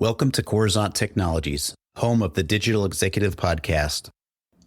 Welcome to Coruzant Technologies, home of the Digital Executive Podcast.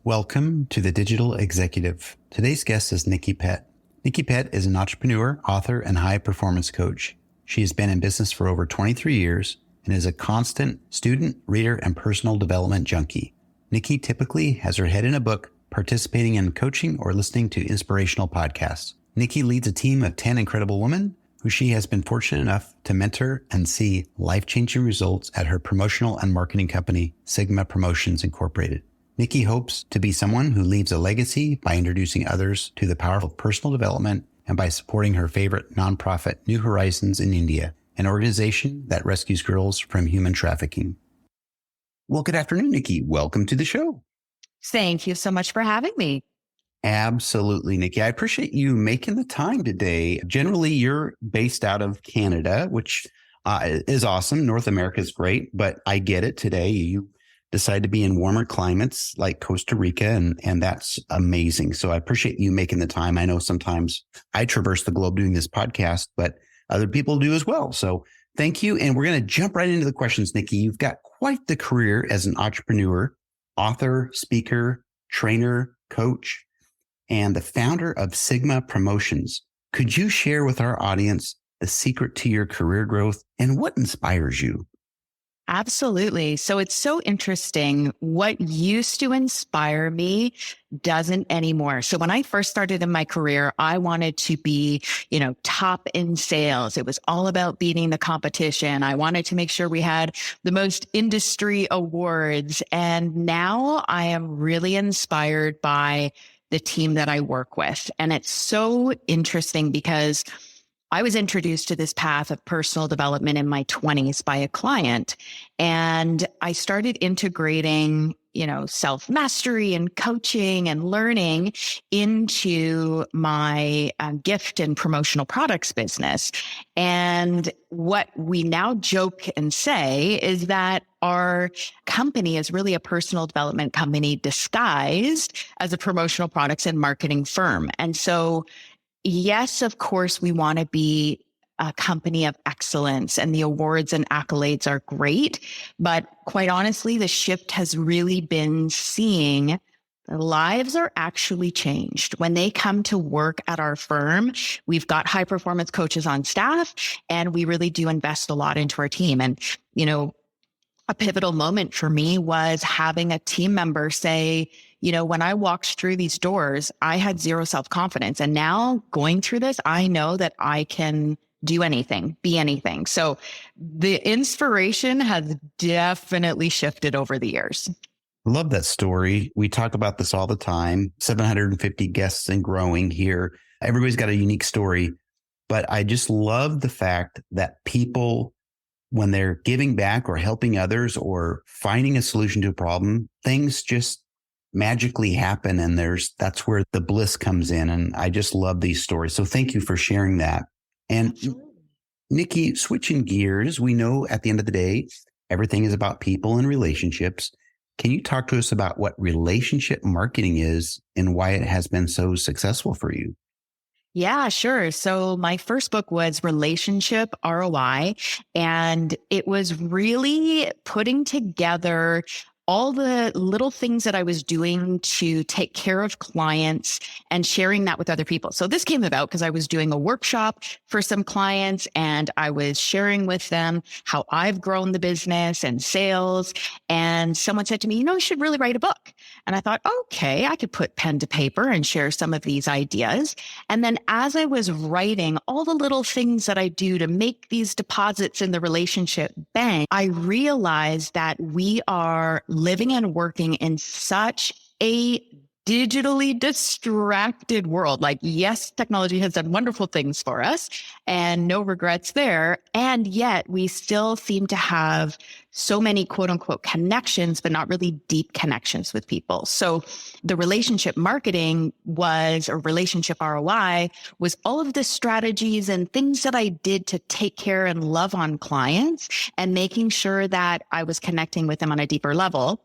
Welcome to the Digital Executive. Today's guest is Nikki Pett. Nikki Pett is an entrepreneur, author, and high-performance coach. She has been in business for over 23 years and is a constant student, reader, and personal development junkie. Nikki typically has her head in a book, participating in coaching or listening to inspirational podcasts. Nikki leads a team of 10 incredible women who she has been fortunate enough to mentor and see life-changing results at her promotional and marketing company, Sigma Promotions Incorporated. Nikki hopes to be someone who leaves a legacy by introducing others to the power of personal development and by supporting her favorite nonprofit, New Horizons in India, an organization that rescues girls from human trafficking. Well, good afternoon, Nikki. Welcome to the show. Thank you so much for having me. Absolutely, Nikki. I appreciate you making the time today. Generally, you're based out of Canada, which is awesome. North America is great, but I get it today. You decide to be in warmer climates like Costa Rica, and that's amazing. So I appreciate you making the time. I know sometimes I traverse the globe doing this podcast, but other people do as well. So thank you. And we're going to jump right into the questions, Nikki. You've got quite the career as an entrepreneur, author, speaker, trainer, coach, and the founder of Sigma Promotions. Could you share with our audience the secret to your career growth and what inspires you? Absolutely. So it's so interesting. What used to inspire me doesn't anymore. So when I first started in my career, I wanted to be, top in sales. It was all about beating the competition. I wanted to make sure we had the most industry awards. And now I am really inspired by the team that I work with. And it's so interesting because I was introduced to this path of personal development in my 20s by a client. And I started integrating, self-mastery and coaching and learning into my gift and promotional products business. And what we now joke and say is that our company is really a personal development company disguised as a promotional products and marketing firm. And so yes, of course, we want to be a company of excellence, and the awards and accolades are great. But quite honestly, the shift has really been seeing the lives are actually changed. When they come to work at our firm, we've got high performance coaches on staff, and we really do invest a lot into our team. And, a pivotal moment for me was having a team member say, when I walked through these doors, I had zero self-confidence. And now going through this, I know that I can do anything, be anything. So the inspiration has definitely shifted over the years. Love that story. We talk about this all the time. 750 guests and growing here. Everybody's got a unique story, but I just love the fact that people, when they're giving back or helping others or finding a solution to a problem, things just magically happen. And that's where the bliss comes in. And I just love these stories. So thank you for sharing that. And Nikki, switching gears, we know at the end of the day, everything is about people and relationships. Can you talk to us about what relationship marketing is and why it has been so successful for you? Yeah, sure. So my first book was Relationship ROI, and it was really putting together all the little things that I was doing to take care of clients and sharing that with other people. So this came about because I was doing a workshop for some clients, and I was sharing with them how I've grown the business and sales. And someone said to me, you should really write a book. And I thought, okay, I could put pen to paper and share some of these ideas. And then as I was writing all the little things that I do to make these deposits in the relationship bank, I realized that we are living and working in such a digitally distracted world. Like, yes, technology has done wonderful things for us and no regrets there. And yet we still seem to have so many quote unquote connections, but not really deep connections with people. So the relationship marketing or relationship ROI was all of the strategies and things that I did to take care and love on clients and making sure that I was connecting with them on a deeper level.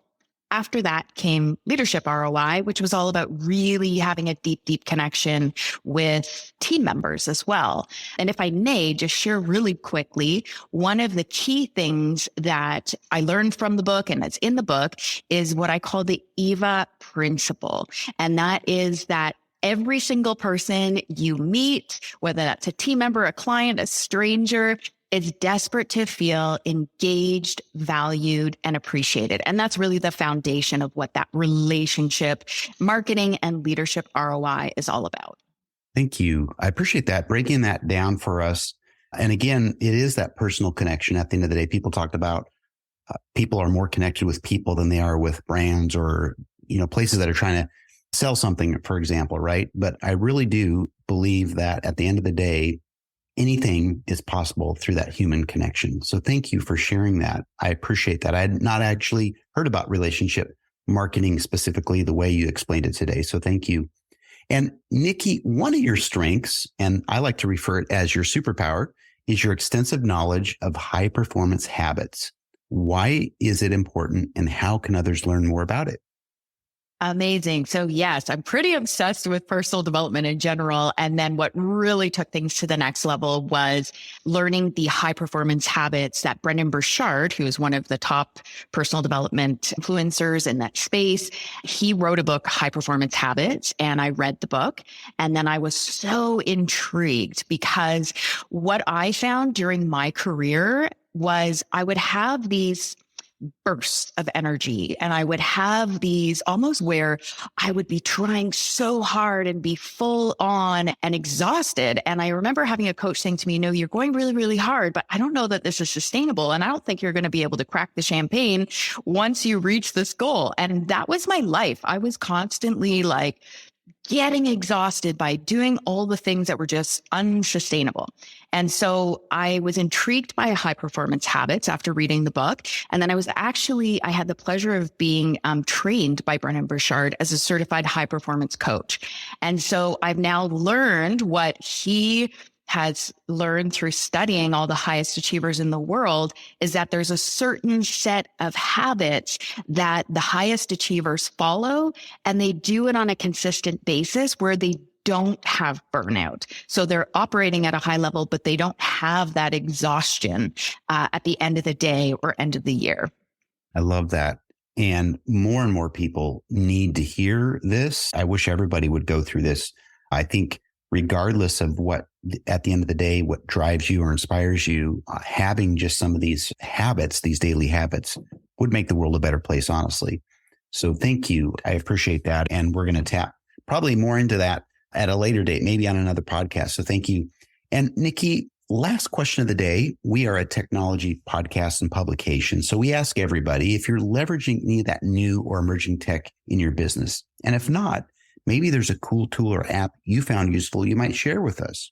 After that came leadership ROI, which was all about really having a deep, deep connection with team members as well. And if I may just share really quickly, one of the key things that I learned from the book and that's in the book is what I call the EVA principle. And that is that every single person you meet, whether that's a team member, a client, a stranger, is desperate to feel engaged, valued, and appreciated. And that's really the foundation of what that relationship marketing and leadership ROI is all about. Thank you. I appreciate that, breaking that down for us. And again, it is that personal connection. At the end of the day, people talked about people are more connected with people than they are with brands or, places that are trying to sell something, for example, right? But I really do believe that at the end of the day, anything is possible through that human connection. So thank you for sharing that. I appreciate that. I had not actually heard about relationship marketing specifically the way you explained it today. So thank you. And Nikki, one of your strengths, and I like to refer it as your superpower, is your extensive knowledge of high performance habits. Why is it important and how can others learn more about it? Amazing. So yes, I'm pretty obsessed with personal development in general. And then what really took things to the next level was learning the high performance habits that Brendon Burchard, who is one of the top personal development influencers in that space, he wrote a book, High Performance Habits, and I read the book. And then I was so intrigued because what I found during my career was I would have these bursts of energy. And I would have these almost where I would be trying so hard and be full on and exhausted. And I remember having a coach saying to me, no, you're going really, really hard, but I don't know that this is sustainable. And I don't think you're going to be able to crack the champagne once you reach this goal. And that was my life. I was constantly like getting exhausted by doing all the things that were just unsustainable. And so I was intrigued by high performance habits after reading the book. And then I had the pleasure of being trained by Brendon Burchard as a certified high performance coach. And so I've now learned what he has learned through studying all the highest achievers in the world is that there's a certain set of habits that the highest achievers follow, and they do it on a consistent basis where they don't have burnout. So they're operating at a high level, but they don't have that exhaustion at the end of the day or end of the year. I love that. And more people need to hear this. I wish everybody would go through this. I think regardless of what, at the end of the day, what drives you or inspires you, having just some of these habits, these daily habits would make the world a better place, honestly. So thank you. I appreciate that. And we're going to tap probably more into that at a later date, maybe on another podcast. So thank you. And Nikki, last question of the day. We are a technology podcast and publication. So we ask everybody if you're leveraging any of that new or emerging tech in your business. And if not, maybe there's a cool tool or app you found useful you might share with us.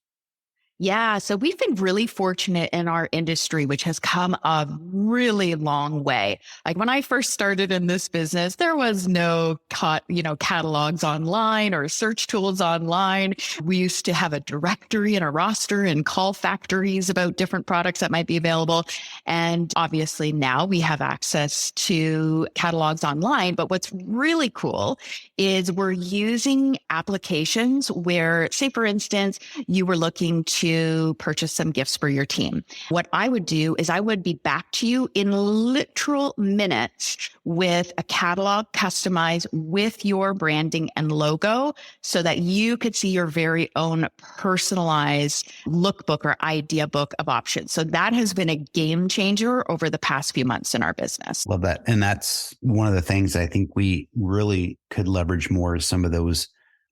Yeah. So we've been really fortunate in our industry, which has come a really long way. Like when I first started in this business, there was no catalogs online or search tools online. We used to have a directory and a roster and call factories about different products that might be available. And obviously now we have access to catalogs online. But what's really cool is we're using applications where, say, for instance, you were looking to purchase some gifts for your team. What I would do is I would be back to you in literal minutes with a catalog customized with your branding and logo so that you could see your very own personalized lookbook or idea book of options. So that has been a game changer over the past few months in our business. Love that. And that's one of the things I think we really could leverage more is some of those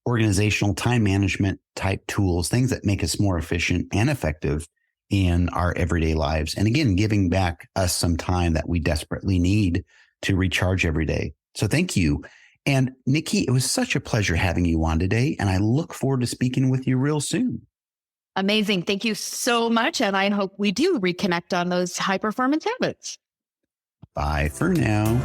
organizational time management type tools, things that make us more efficient and effective in our everyday lives. And again, giving back us some time that we desperately need to recharge every day. So thank you. And Nikki, it was such a pleasure having you on today. And I look forward to speaking with you real soon. Amazing. Thank you so much. And I hope we do reconnect on those high performance habits. Bye for now.